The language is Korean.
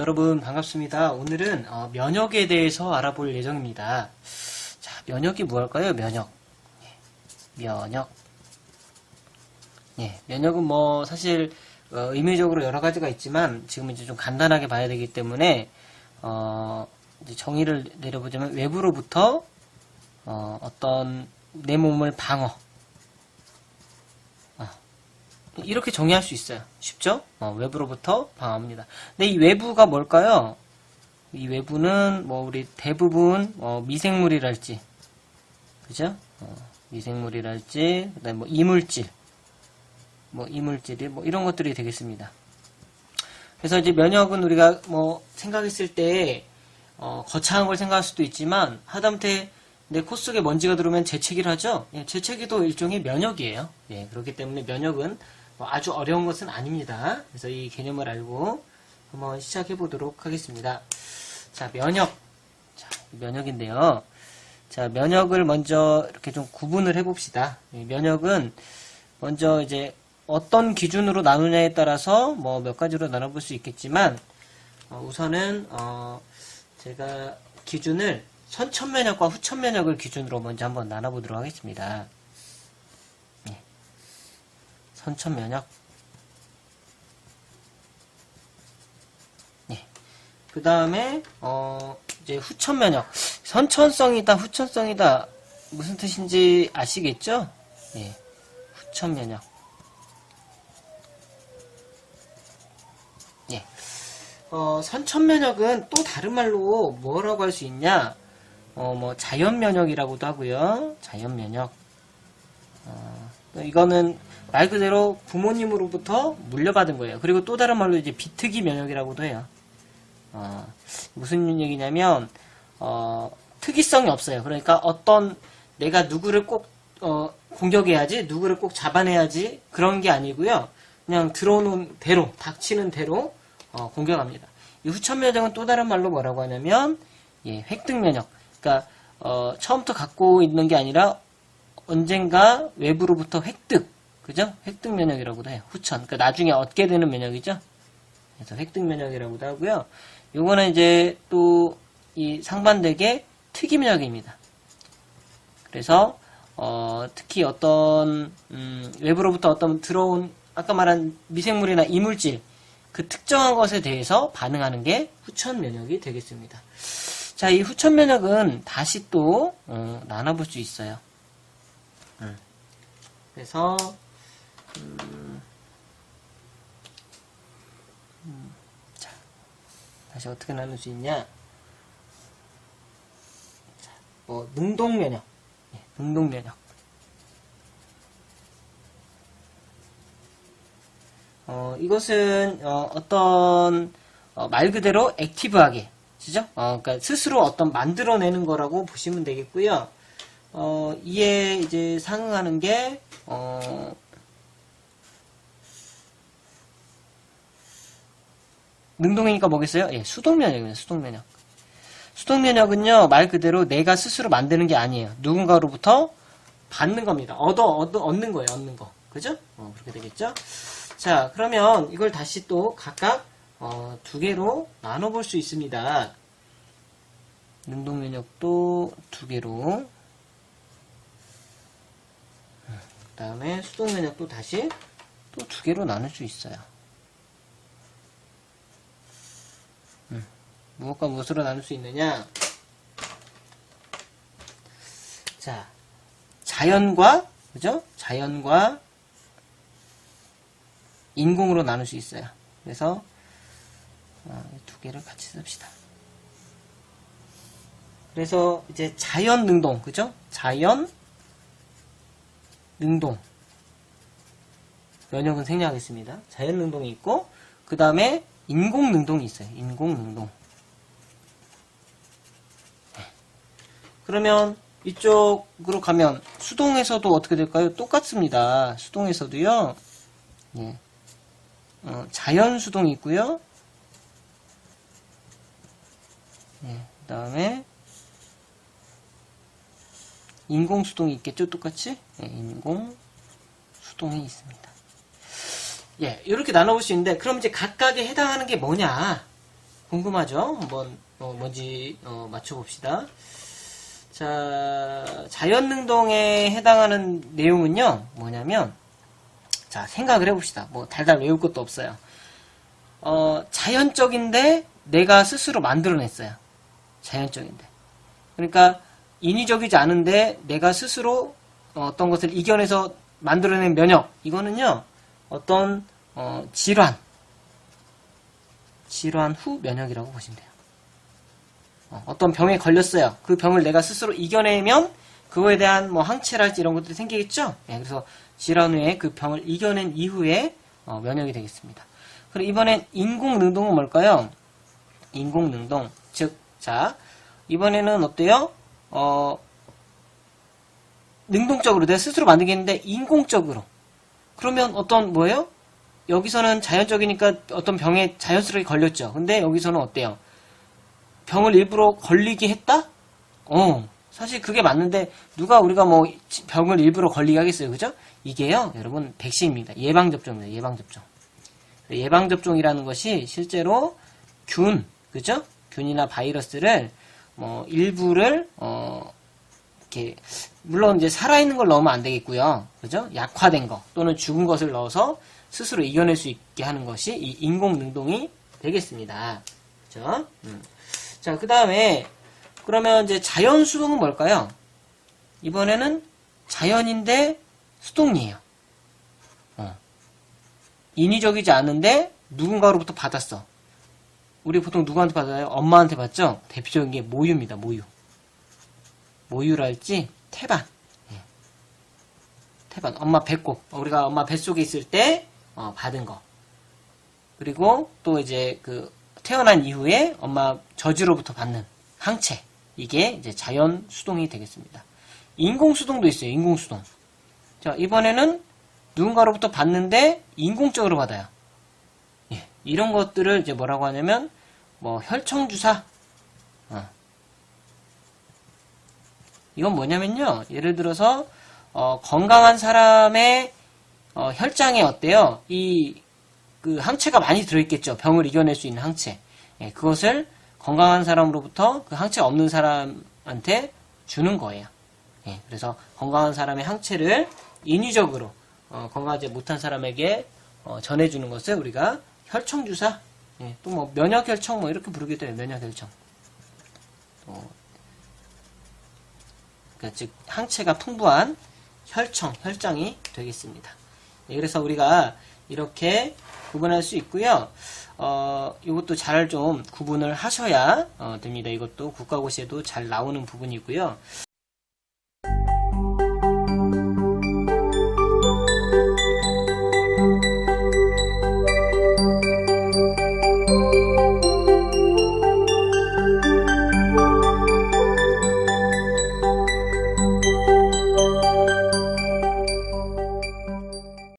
여러분 반갑습니다. 오늘은 면역에 대해서 알아볼 예정입니다. 자, 면역이 뭐일까요? 면역. 면역. 면역은 뭐 사실 의미적으로 여러 가지가 있지만 지금 이제 좀 간단하게 봐야 되기 때문에 이제 정의를 내려보자면 외부로부터 어떤 내 몸을 방어. 이렇게 정의할 수 있어요. 쉽죠? 외부로부터 방어합니다. 근데 이 외부가 뭘까요? 이 외부는 뭐 우리 대부분 미생물이랄지, 그죠? 미생물이랄지, 그다음에 뭐 이물질, 이물질이 이런 것들이 되겠습니다. 그래서 이제 면역은 우리가 생각했을 때 거창한 걸 생각할 수도 있지만 하다못해 내 코 속에 먼지가 들어오면 재채기를 하죠. 재채기도 일종의 면역이에요. 그렇기 때문에 면역은 아주 어려운 것은 아닙니다. 그래서 이 개념을 알고 한번 시작해 보도록 하겠습니다. 자, 면역. 자, 면역인데요. 자, 면역을 먼저 이렇게 좀 구분을 해 봅시다. 면역은 먼저 이제 어떤 기준으로 나누냐에 따라서 몇 가지로 나눠볼 수 있겠지만 우선은 제가 기준을 선천면역과 후천면역을 기준으로 먼저 한번 나눠보도록 하겠습니다. 선천면역. 그 다음에 이제 후천면역. 선천성이다, 후천성이다 무슨 뜻인지 아시겠죠? 후천면역. 선천면역은 또 다른 말로 뭐라고 할 수 있냐? 자연면역이라고도 하고요. 자연면역. 이거는 말 그대로 부모님으로부터 물려받은 거예요. 그리고 또 다른 말로 이제 비특이 면역이라고도 해요. 무슨 얘기냐면, 특이성이 없어요. 그러니까 내가 누구를 꼭, 공격해야지, 누구를 꼭 잡아내야지, 그런 게 아니고요. 그냥 들어오는 대로, 닥치는 대로, 공격합니다. 이 후천면역은 또 다른 말로 뭐라고 하냐면, 획득면역. 그러니까, 처음부터 갖고 있는 게 아니라, 언젠가 외부로부터 획득, 그죠? 획득 면역이라고도 해요. 후천. 그러니까 나중에 얻게 되는 면역이죠? 그래서 획득 면역이라고도 하고요. 요거는 이제 또 이 상반되게 특이 면역입니다. 그래서, 특히 어떤, 외부로부터 어떤 들어온, 아까 말한 미생물이나 이물질, 그 특정한 것에 대해서 반응하는 게 후천 면역이 되겠습니다. 자, 이 후천 면역은 다시 또, 나눠볼 수 있어요. 그래서 자, 다시 어떻게 나눌 수 있냐? 자, 능동면역, 능동면역. 이것은 어떤 말 그대로 액티브하게, 그죠? 그러니까 스스로 어떤 만들어내는 거라고 보시면 되겠고요. 이에 이제 상응하는 게, 능동이니까 뭐겠어요? 수동면역입니다. 수동면역. 수동면역은요, 말 그대로 내가 스스로 만드는 게 아니에요. 누군가로부터 받는 겁니다. 얻는 거예요, 얻는 거. 그죠? 그렇게 되겠죠? 자, 그러면 이걸 다시 또 각각, 두 개로 나눠볼 수 있습니다. 능동면역도 두 개로. 그 다음에 수동면역도 다시 또 두 개로 나눌 수 있어요. 무엇과 무엇으로 나눌 수 있느냐? 자, 자연과, 그죠? 자연과 인공으로 나눌 수 있어요. 그래서 두 개를 같이 씁시다. 그래서 이제 자연 능동, 그죠? 자연 능동 면역은 생략하겠습니다. 자연 능동이 있고 그 다음에 인공 능동이 있어요. 인공 능동. 그러면 이쪽으로 가면 수동에서도 어떻게 될까요? 똑같습니다. 수동에서도요. 자연 수동이 있고요. 그 다음에 인공 수동이 있겠죠? 똑같이? 인공 수동이 있습니다. 이렇게 나눠볼 수 있는데, 그럼 이제 각각에 해당하는 게 뭐냐? 궁금하죠? 한번 뭔지 맞춰봅시다. 자, 자연능동에 해당하는 내용은요, 뭐냐면, 자, 생각을 해봅시다. 뭐, 달달 외울 것도 없어요. 자연적인데, 내가 스스로 만들어냈어요. 자연적인데. 그러니까, 인위적이지 않은데, 내가 스스로 어떤 것을 이겨내서 만들어낸 면역. 이거는요, 어떤, 질환 후 면역이라고 보시면 돼요. 어떤 병에 걸렸어요. 그 병을 내가 스스로 이겨내면 그거에 대한 뭐 항체랄지 이런 것들이 생기겠죠. 네, 그래서 질환 후에 그 병을 이겨낸 이후에 면역이 되겠습니다. 그리고 이번엔 인공능동은 뭘까요? 인공능동, 즉, 자, 이번에는 어때요? 능동적으로 내가 스스로 만들겠는데 인공적으로. 그러면 어떤 뭐예요? 여기서는 자연적이니까 어떤 병에 자연스럽게 걸렸죠. 근데 여기서는 어때요? 병을 일부러 걸리게 했다? 사실 그게 맞는데 누가 우리가 뭐 병을 일부러 걸리게 하겠어요. 그죠? 이게요, 여러분, 백신입니다. 예방접종입니다. 예방접종. 예방접종이라는 것이 실제로 그죠? 균이나 바이러스를 일부를 이렇게 물론 이제 살아있는 걸 넣으면 안 되겠고요. 그죠? 약화된 거 또는 죽은 것을 넣어서 스스로 이겨낼 수 있게 하는 것이 이 인공능동이 되겠습니다. 그죠? 자, 그 다음에, 그러면 이제 자연수동은 뭘까요? 이번에는 자연인데 수동이에요. 인위적이지 않은데 누군가로부터 받았어. 우리 보통 누구한테 받아요? 엄마한테 받죠? 대표적인 게 모유입니다, 모유. 모유랄지, 태반. 태반. 엄마 배꼽. 우리가 엄마 뱃속에 있을 때, 받은 거. 그리고 또 이제 태어난 이후에 엄마 젖으로부터 받는 항체. 이게 이제 자연 수동이 되겠습니다. 인공 수동도 있어요. 인공 수동. 자, 이번에는 누군가로부터 받는데 인공적으로 받아요. 예, 이런 것들을 이제 뭐라고 하냐면 혈청 주사. 이건 뭐냐면요. 예를 들어서 건강한 사람의 혈장에 어때요? 그 항체가 많이 들어있겠죠. 병을 이겨낼 수 있는 항체. 예, 그것을 건강한 사람으로부터 그 항체가 없는 사람한테 주는 거예요. 예, 그래서 건강한 사람의 항체를 인위적으로 건강하지 못한 사람에게 전해주는 것을 우리가 혈청주사, 예, 또 면역혈청 이렇게 부르기도 해요. 면역혈청. 그러니까 즉 항체가 풍부한 혈장이 되겠습니다. 예, 그래서 우리가 이렇게 구분할 수 있고요. 이것도 잘 좀 구분을 하셔야 됩니다. 이것도 국가고시에도 잘 나오는 부분이고요.